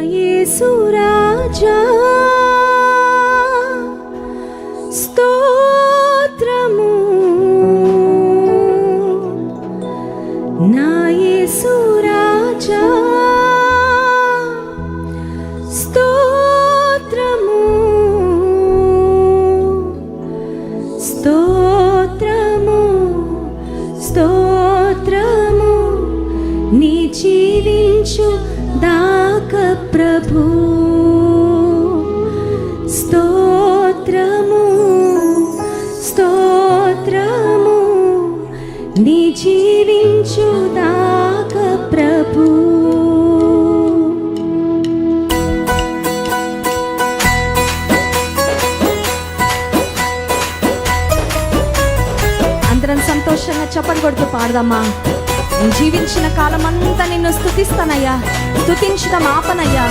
యేసు రాజా స్తోత్రము, నా యేసు రాజా స్తోత్రము, స్తోత్రము, స్తోత్రము, నీ జీవించు దాక ప్రభు స్తోత్రము, స్తోత్రము, నీ జీవించు దాక ప్రభు. అందరం సంతోషంగా చప్పట్లు కొడుతూ పాడదామా. నేను జీవించిన కాలమంతా నిన్ను స్తుతిస్తానయ్యా, స్తుతించడం ఆపనయ్యా.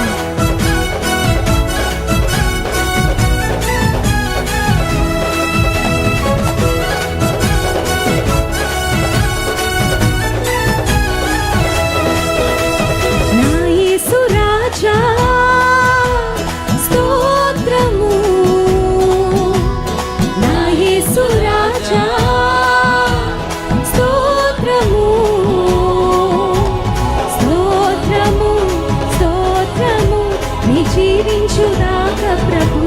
నా యేసు రాజా స్తోత్రము, నా యేసు రాజా స్తోత్రము, స్తోత్రము, స్తోత్రము, నీ జీవించు దాక ప్రభు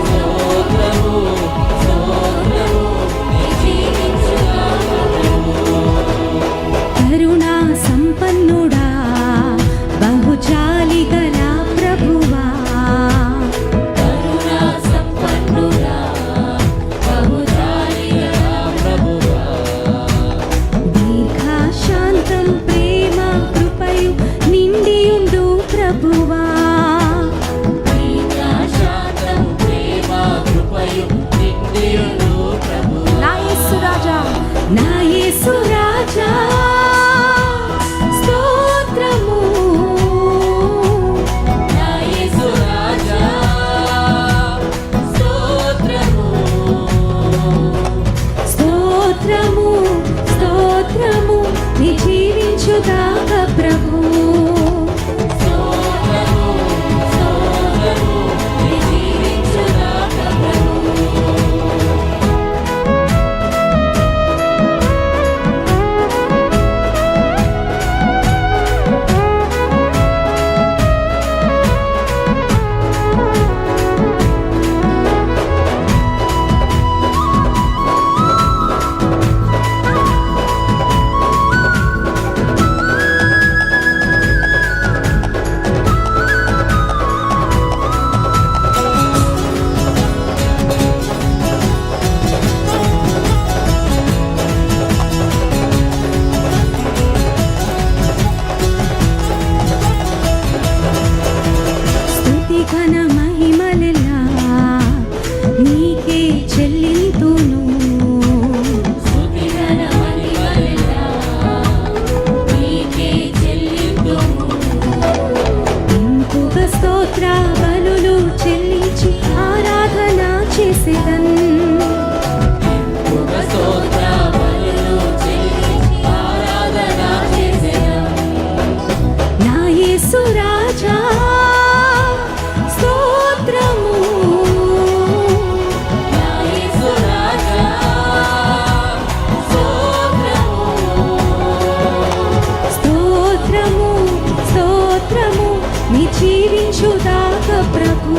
స్తోత్రము, స్తోత్రము, నీ జీవించు దాక ప్రభు. కరుణా సంపన్నుడా బహుజాలి గల ప్రభువా, కరుణా సంపన్నుడా బహుజాలి గల ప్రభువా, దీర్ఘశాంతం ప్రేమ కృపయు నిండియుండు ప్రభువా, దీర్ఘశాంతం ప్రేమ కృపయు నిండియుండు ప్రభువా. నా యేసు రాజా, నా యేసు రాజా స్తోత్రము, నా యేసు రాజా స్తోత్రము, స్తోత్రము, స్తోత్రము, నీ జీవించు దాక ప్రభు స్తోత్రము, స్తోత్రము, నీ జీవించు దాక ప్రభు. స్తుతి ఘన మహిమలెల్లా నీకే చెల్లింతును, స్తుతి ఘన మహిమలెల్లా నీకే చెల్లింతును. ఇంకొక స్తోత్ర బలులు చెల్లించి ఆరాధన చేసేదన్, ఇంకొక స్తోత్ర బలులు చెల్లించి ఆరాధన చేసేదన్. నా యేసు రాజా స్తోత్రము, నా యేసు రాజా స్తోత్రము, స్తోత్రము, స్తోత్రము, నీ జీవించు దాక ప్రభు